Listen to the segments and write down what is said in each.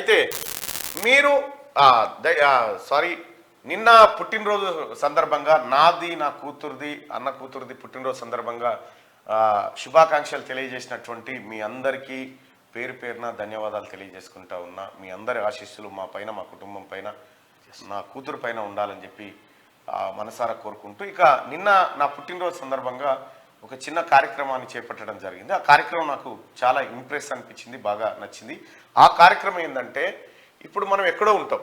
అయితే మీరు సారీ, నిన్న పుట్టినరోజు సందర్భంగా నాది, నా కూతురుది, అన్న కూతురుది పుట్టినరోజు సందర్భంగా శుభాకాంక్షలు తెలియజేసినటువంటి మీ అందరికీ పేరు పేరున ధన్యవాదాలు తెలియజేసుకుంటా ఉన్నా. మీ అందరి ఆశీస్సులు మా పైన, మా కుటుంబం పైన, నా కూతురు పైన ఉండాలని చెప్పి మనసారా కోరుకుంటూ, ఇక నిన్న నా పుట్టినరోజు సందర్భంగా ఒక చిన్న కార్యక్రమాన్ని చేపట్టడం జరిగింది. ఆ కార్యక్రమం నాకు చాలా ఇంప్రెస్ అనిపించింది, బాగా నచ్చింది. ఆ కార్యక్రమం ఏంటంటే, ఇప్పుడు మనం ఎక్కడో ఉంటాం,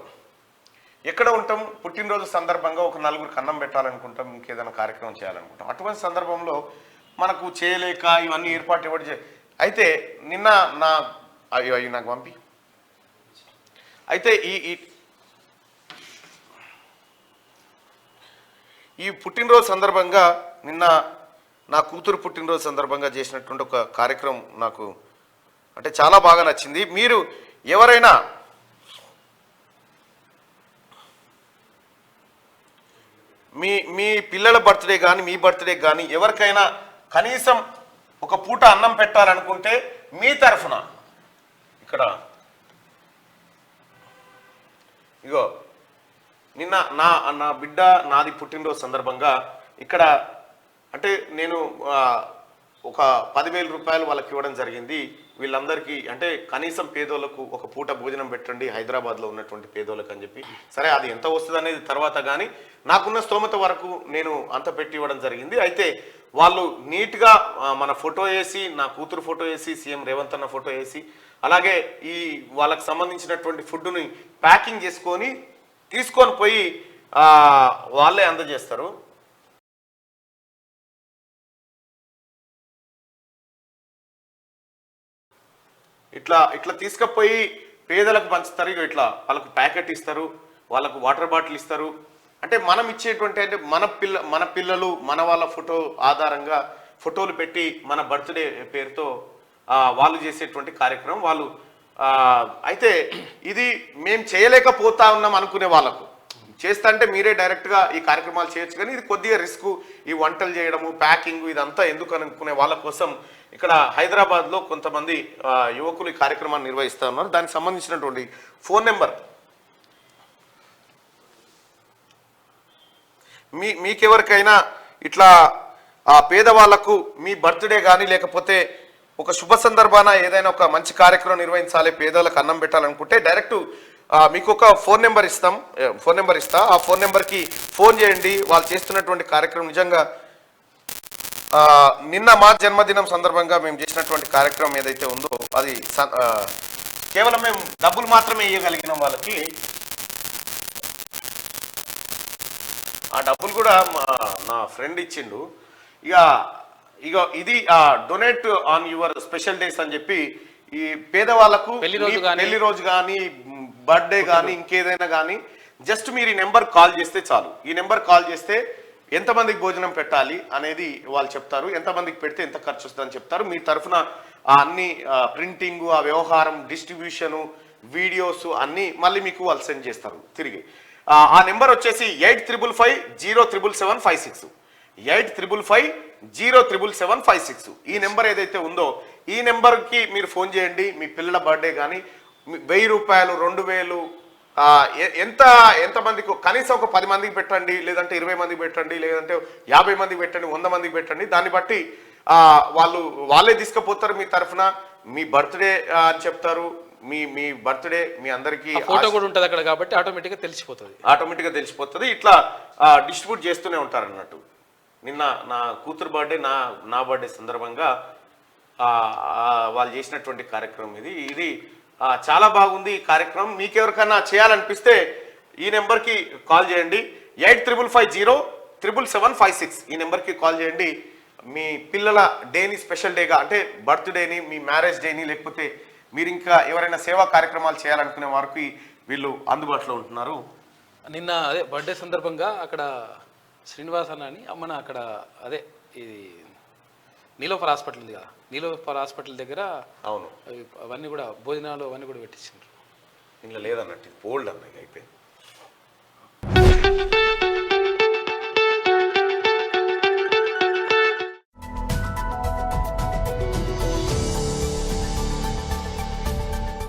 పుట్టినరోజు సందర్భంగా ఒక నలుగురికి అన్నం పెట్టాలనుకుంటాం, ఇంకేదైనా కార్యక్రమం చేయాలనుకుంటాం. అటువంటి సందర్భంలో మనకు చేయలేక ఇవన్నీ ఏర్పాటు ఇవ్వడం. అయితే నిన్న అవి నాకు పంపి, అయితే ఈ పుట్టినరోజు సందర్భంగా నిన్న నా కూతురు పుట్టినరోజు సందర్భంగా చేసినటువంటి ఒక కార్యక్రమం నాకు అంటే చాలా బాగా నచ్చింది. మీరు ఎవరైనా మీ పిల్లల బర్త్డే కానీ, మీ బర్త్డే కానీ ఎవరికైనా కనీసం ఒక పూట అన్నం పెట్టాలనుకుంటే మీ తరఫున ఇక్కడ ఇగో నిన్న నా బిడ్డ నాది పుట్టినరోజు సందర్భంగా ఇక్కడ అంటే నేను ఒక 10,000 రూపాయలు వాళ్ళకి ఇవ్వడం జరిగింది. వీళ్ళందరికీ అంటే కనీసం పేదోళ్ళకు ఒక పూట భోజనం పెట్టండి హైదరాబాద్లో ఉన్నటువంటి పేదోళ్ళకి అని చెప్పి. సరే, అది ఎంత వస్తుంది అనేది తర్వాత, కానీ నాకున్న స్తోమత వరకు నేను అంత పెట్టి ఇవ్వడం జరిగింది. అయితే వాళ్ళు నీట్గా మన ఫోటో వేసి, నా కూతురు ఫోటో వేసి, సీఎం రేవంత్ అన్న ఫోటో వేసి, అలాగే ఈ వాళ్ళకి సంబంధించినటువంటి ఫుడ్ని ప్యాకింగ్ చేసుకొని తీసుకొని పోయి వాళ్ళే అందజేస్తారు. ఇట్లా తీసుకుపోయి పేదలకు పంచుతారు. ఇట్లా వాళ్ళకు ప్యాకెట్ ఇస్తారు, వాళ్ళకు వాటర్ బాటిల్ ఇస్తారు. అంటే మనం ఇచ్చేటువంటి అంటే మన పిల్లలు మన వాళ్ళ ఫోటో ఆధారంగా ఫోటోలు పెట్టి మన బర్త్డే పేరుతో వాళ్ళు చేసేటువంటి కార్యక్రమం వాళ్ళు. అయితే ఇది మేము చేయలేకపోతా ఉన్నాం అనుకునే వాళ్ళకు చేస్తా అంటే మీరే డైరెక్ట్గా ఈ కార్యక్రమాలు చేయొచ్చు, కానీ ఇది కొద్దిగా రిస్క్, ఈ వంటలు చేయడము, ప్యాకింగ్, ఇదంతా ఎందుకు అనుకునే వాళ్ళ కోసం ఇక్కడ హైదరాబాద్లో కొంతమంది యువకులు ఈ కార్యక్రమాన్ని నిర్వహిస్తూ ఉన్నారు. దానికి సంబంధించినటువంటి ఫోన్ నెంబర్ మీకెవరికైనా ఇట్లా పేదవాళ్లకు మీ బర్త్డే కానీ లేకపోతే ఒక శుభ సందర్భాన ఏదైనా ఒక మంచి కార్యక్రమం నిర్వహించాలి, పేదలకు అన్నం పెట్టాలనుకుంటే డైరెక్ట్ మీకు ఒక ఫోన్ నెంబర్ ఇస్తా. ఆ ఫోన్ నెంబర్కి ఫోన్ చేయండి. వాళ్ళు చేస్తున్నటువంటి కార్యక్రమం నిజంగా నిన్న మా జన్మదినం సందర్భంగా మేము చేసినటువంటి కార్యక్రమం ఏదైతే ఉందో అది కేవలం మేము డబ్బులు మాత్రమే ఇవ్వగలిగినాం వాళ్ళకి. ఆ డబ్బులు కూడా నా ఫ్రెండ్ ఇచ్చిండు. ఇక ఇది donate on your special days అని చెప్పి ఈ పేదవాళ్లకు పెళ్లి రోజు కానీ, బర్త్డే కానీ, ఇంకేదైనా కానీ జస్ట్ మీరు ఈ నెంబర్ కాల్ చేస్తే చాలు. ఈ నెంబర్ కాల్ చేస్తే ఎంతమందికి భోజనం పెట్టాలి అనేది వాళ్ళు చెప్తారు, ఎంతమందికి పెడితే ఎంత ఖర్చు వస్తుందని చెప్తారు. మీ తరఫున అన్ని ప్రింటింగ్, ఆ వ్యవహారం, డిస్ట్రిబ్యూషను, వీడియోస్ అన్నీ మళ్ళీ మీకు వాళ్ళు సెండ్ చేస్తారు తిరిగి. ఆ నెంబర్ వచ్చేసి 8555077756 8555077756. ఈ నెంబర్ ఏదైతే ఉందో ఈ నెంబర్కి మీరు ఫోన్ చేయండి. మీ పిల్లల బర్త్డే కానీ 1000 రూపాయలు, 2000 ఎంతమందికి కనీసం ఒక 10 మందికి పెట్టండి, లేదంటే 20 మందికి పెట్టండి, లేదంటే 50 మందికి పెట్టండి, 100 మందికి పెట్టండి. దాన్ని బట్టి వాళ్ళే తీసుకుపోతారు. మీ తరఫున మీ బర్త్డే అని చెప్తారు. మీ బర్త్డే మీ అందరికీ ఫోటో కూడా ఉంటుంది అక్కడ కాబట్టి ఆటోమేటిక్గా తెలిసిపోతుంది. ఇట్లా డిస్ట్రిబ్యూట్ చేస్తూనే ఉంటారు అన్నట్టు. నిన్న నా కూతురు బర్త్డే, నా బర్త్డే సందర్భంగా వాళ్ళు చేసినటువంటి కార్యక్రమం ఇది చాలా బాగుంది. ఈ కార్యక్రమం మీకెవరికైనా చేయాలనిపిస్తే ఈ నెంబర్కి కాల్ చేయండి. 8555077756 ఈ నెంబర్కి కాల్ చేయండి. మీ పిల్లల డేని స్పెషల్ డేగా అంటే బర్త్డేని, మీ మ్యారేజ్ డేని, లేకపోతే మీరు ఇంకా ఎవరైనా సేవా కార్యక్రమాలు చేయాలనుకునే వారికి వీళ్ళు అందుబాటులో ఉంటున్నారు. నిన్న అదే బర్త్డే సందర్భంగా అక్కడ శ్రీనివాస్ అన్న అని మన అక్కడ అదే ఇది నీలోఫర్ హాస్పిటల్ ఉంది కదా, నీలోఫర్ హాస్పిటల్ దగ్గర అవును అవన్నీ కూడా భోజనాలు అవన్నీ కూడా పెట్టించారు. ఇంట్లో లేదన్నట్టు పోల్డ్ అన్నది అయిపోయింది.